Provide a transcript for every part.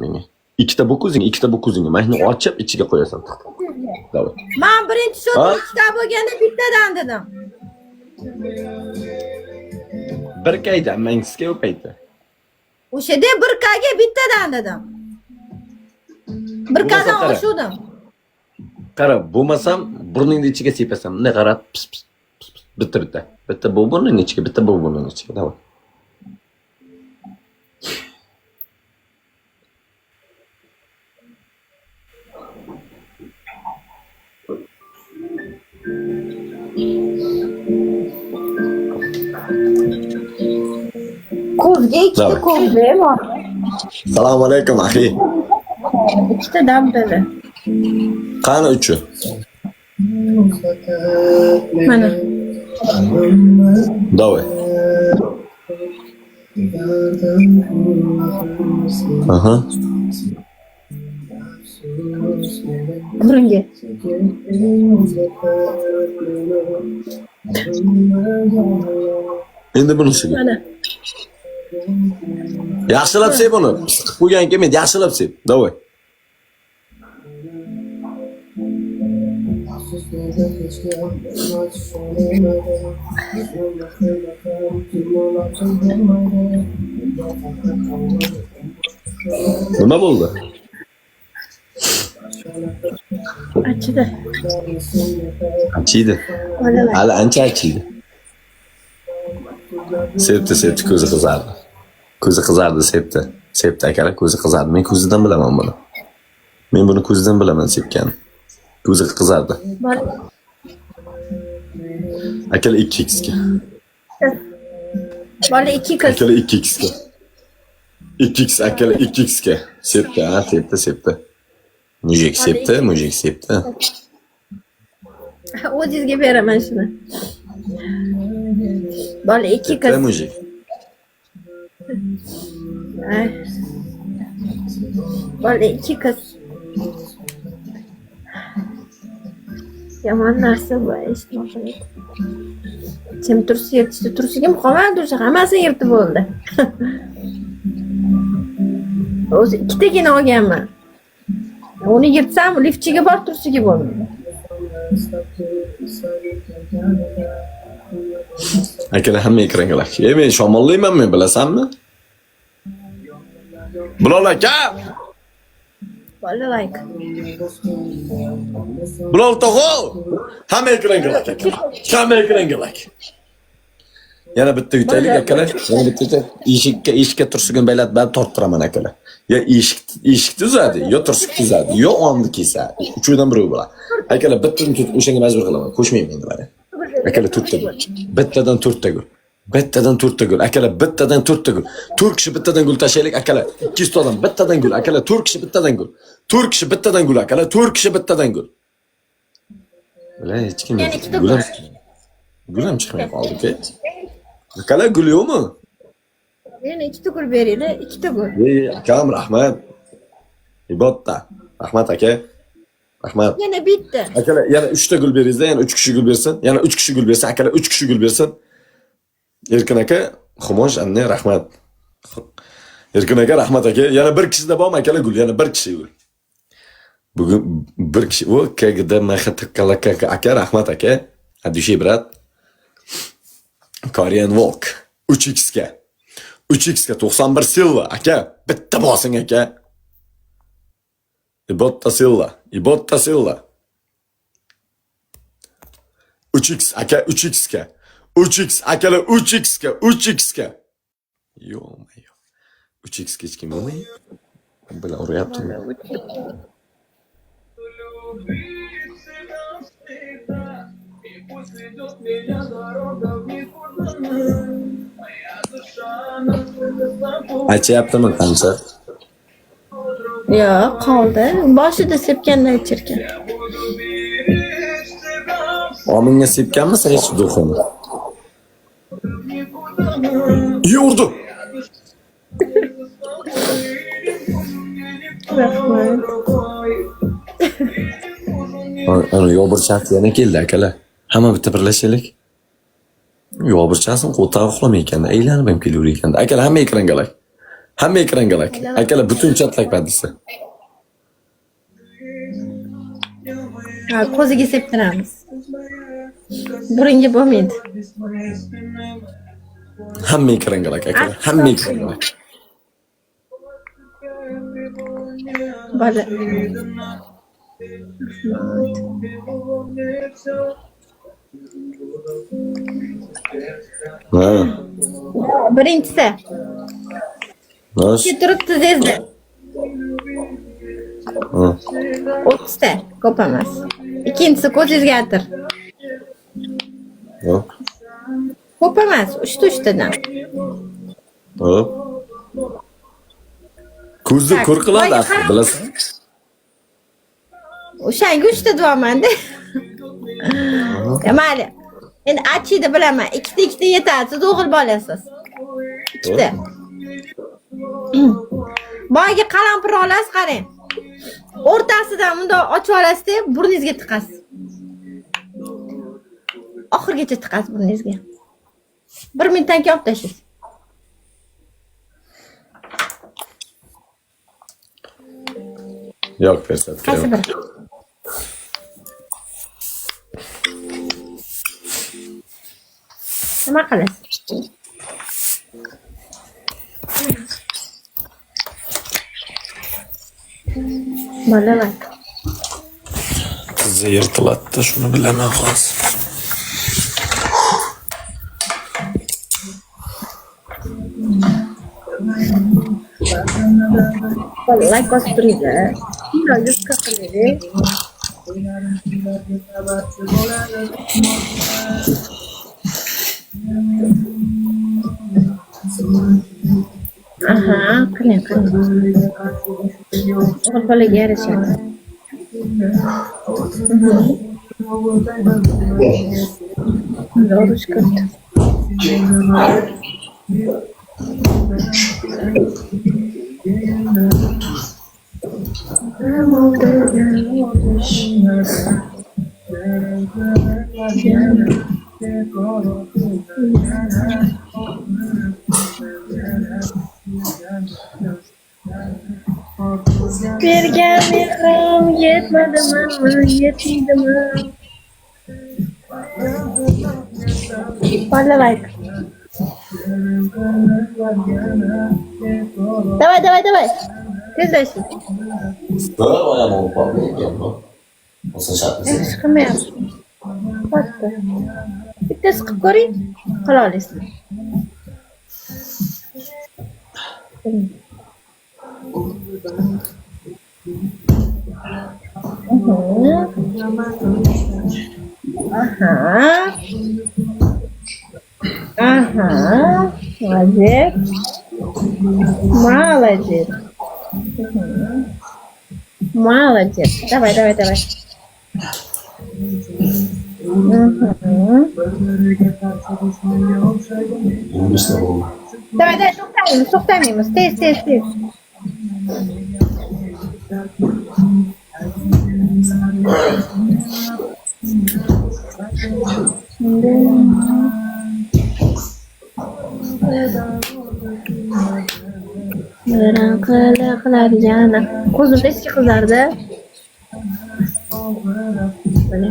menga. Ikkita bukuzing. Mana shuni ochib ichiga qo'yasan. Davay. Men birinchi shot ikkita bo'lganda bittadan dedim. Bir kayda, mangizga o'paydi. O'shada bir kaga bittadan dedim. Bir kadan oshuvdim. Qara, bo'lmasam burningni ichiga sepasan. Bunday qarab, pis bitta. Bitta bu burningni ichiga, bitta bu burningni ichiga. Davay. Ko'zga ikkita ko'zga bor. Assalomu alaykum, axi. Ikkita dam dedi. Qani uchi? Mana. Davay. Aha. Burunga. Endi bunisiga. Mana. Yaxshilab sep buni. Qo'ygan kelmaydi, yaxshilab sep. Davay. Nima bo'ldi? Achidi. Achiydi. Hali ancha achiydi. Septi, ko'zi qizardi. Ko'zi qizardi, septi akalar, ko'zi qizardi. Men ko'zidan bilaman buni. Men buni ko'zidan bilaman sepgan. Ko'zi qizardi. Akalar 2x ga. Bola 2 qiz. Akalar 2x ga. 2x akalar 2x ga. Septi. Mujik septi. O'zingizga beraman shuni. Bola 2 qiz. Mujik. Bola 2 qiz. Yomon narsa bu eshitmoqim. Kim tursiga muqomat tursa hammasini yirtib bo'ldi. O'zi ikkitagina olganman. Uni yirtsam liftchiga bor tursiga bo'lmaydi. Akalar hamma ekranga lak. Men shamollaymanmi, bilasanmi? Bilal aka! Bola like. Bilal tog'o! Hamma ekranga lak. Yana bitta yutaylik akalar. Yana bitta eshikka tursigini baylab ben torttiraman akalar. Ya eshik tuzadi, yo tursiq tuzadi, yo onni kesadi. Uchidan biri bo'lar. Akalar bittani tut, o'shanga majbur qilaman. Qo'shmayman endi mana. Akalar 4 ta gul. Bittadan 4 ta gul. Akalar bittadan 4 ta gul. 4 kishi bittadan gul tashlaylik akalar. 200 odam bittadan gul. Akalar 4 kishi bittadan gul. 4 kishi bittadan gul akalar. 4 kishi bittadan gul. Bular hech kim gulam chiqmay qoldi-ku. Akalar gul yo'qmi? Yana 2 ta gul beringlar, 2 ta gul. Akam rahmat. Ibotta. Rahmat aka. Rahmat. Yana bitta. Akalar yana 3 ta gul beringizlar, yana 3 kishi gul bersin. Yana 3 kishi gul bersin. Akalar 3 kishi gul bersin. Erkin aka, xumosh anne rahmat. Erkin aka rahmat aka. Yana bir kishida bormi akalar gul, yana bir kishi gul. Bugun bir kishi o kagida maxatakalaka aka rahmat aka. Adushay brat. Korean Walk 3x ga. 3x ga 91 Silva aka. Bitta bosing aka. Ibotta Silva. 3x aka 3x ga. 3x akalar 3x ga. Yo'q. 3x ga hech kim bo'lmaydi. Bular uryaptimi? Aytyaptimi qancha? Yo'q, qoldi. Boshida sepgandan chirkin. Ominga sepganmisiz hech duxini? Yurdi. Rahmat. Ana yo'burchaq yana keldi akalar. Hamma bitta birlashaylik. Yo'burchaqsin qo'ta uxlamay ekan, aylanib ham kelaver ekan. Akalar hamma ekranga lak. Hamma ekranga lak. Akalar butun chatlak padisi. Ha, ko'ziga septiramiz. Burunga bo'lmaydi. Hamma ekranga lak akalar. Hamma ekranga lak. Bola. Ha. Birinchisi. Nos. Turibdi tezda. Ha. 30 ta, ko'p emas. Ikkinchisi ko'zingizga atir. Hop. Ko'p emas, 3tadan. Hop. Ko'zni ko'r qiladi axir, bilasan? O'shanga 3ta deyapman-da. Mayli. Endi achiydi bilaman. Ikkita yetadi, siz o'g'il bolasiz. Ikkita. Boyga qalampir olasiz, qarang. O'rtasidan bundoq ochib olasiz-da, burningizga tiqasiz. Oxirgacha tiqasiz burningizga. 1 minutdan keyin olib tashlaysiz. Yo'q, ko'rsatib. Qaysi biri? Nima qilasiz? Bolalar. Qizi yirtiladi, shuni bilaman hozir. Like bosib turinglar. Yuzga qiling. Aha, qiling. O'g'il bolaga yarashadi. Urush kirdi. Bergan mehrim yetmadimi? Bolalar. Давай. Tezlashing. Bir oyam olib qoldi ekanmi? O'sha shartmi? Chiqmayapti. Qotdi. Bittasi qilib ko'ring, qila olasiz. Aha. Молодец. Молодец. Давай. Давай, to'xtamaymiz. Tez. Qiladigan ko'zimda eski qizardi. Mana.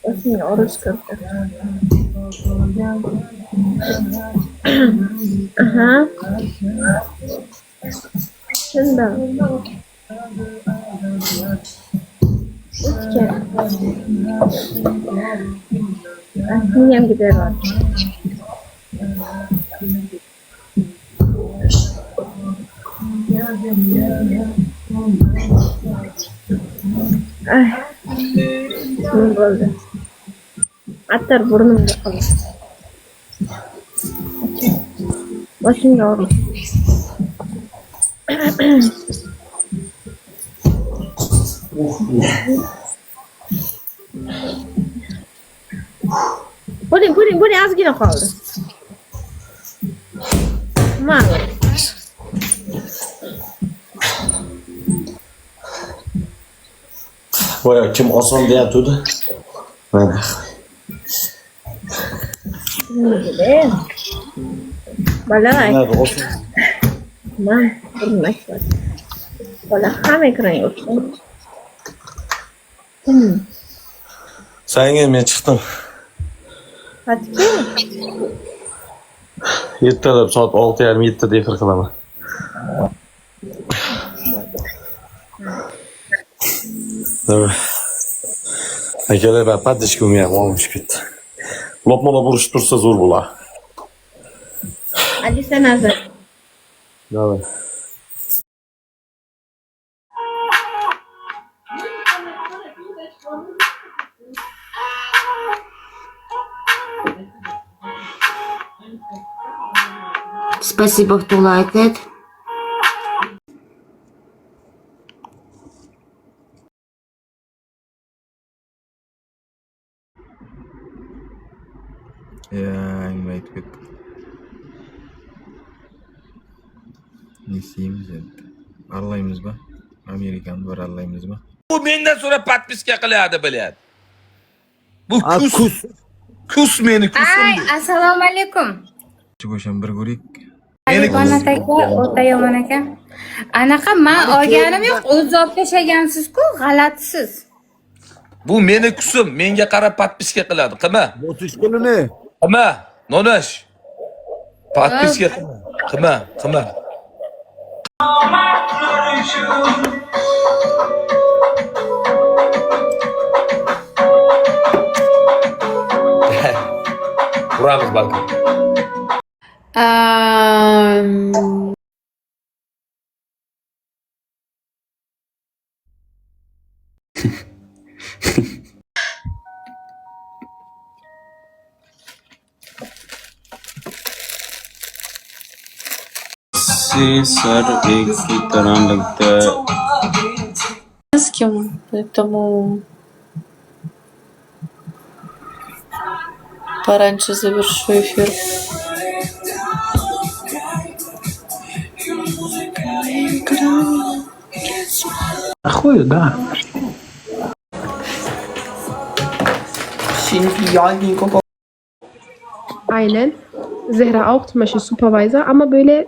O'zini urush kirdi. Aha. Shunday. O'tgan. Menga gidiyor. Ay. Ne oldu? Atar burnumda kalır. Başım yoruldu. Puding azgina kaldı. Maalesef. Voy, kim oson deyapti? Mana. Bolalar. Tamam. Bilmezler. Valla ham ekran yok. Sayın men chiqdim. Hadi ki. 7'da soat 6:30 7'da efir qilaman. Davay. Akalar ben paddishga umyam olmuş ketdi. Lopma-lop urushib tursa zo'r bo'lar. Hadi sen hazır. Davay. Спасибо, кто лайкает. Nima aytib ketdim. Ne isteymiz endi? Aralaymizmi? Amerikani bir aralaymizmi? Bu mendan so'rab подписка qiladi, bilyapti. Bu kus. Kus meni kusim. Ay, assalomu alaykum. Bo'sham bir ko'rik. Alibonat aka, o'ta yomon aka. Anaqa men olganim yo'q, o'zingiz olib tashlagansiz-ku, g'alatisiz. Bu meni kusim. Menga qarab подписка qiladi. Qilma. Botishkulini. Qilma. Nonush. подписка qilma. Qilma. Uramiz balki. से सर एक ही तरह लगता है С кем, поэтому пораньше завершу эфир. Aynen. Zehra auch zum Beispiel Supervisor, ama böyle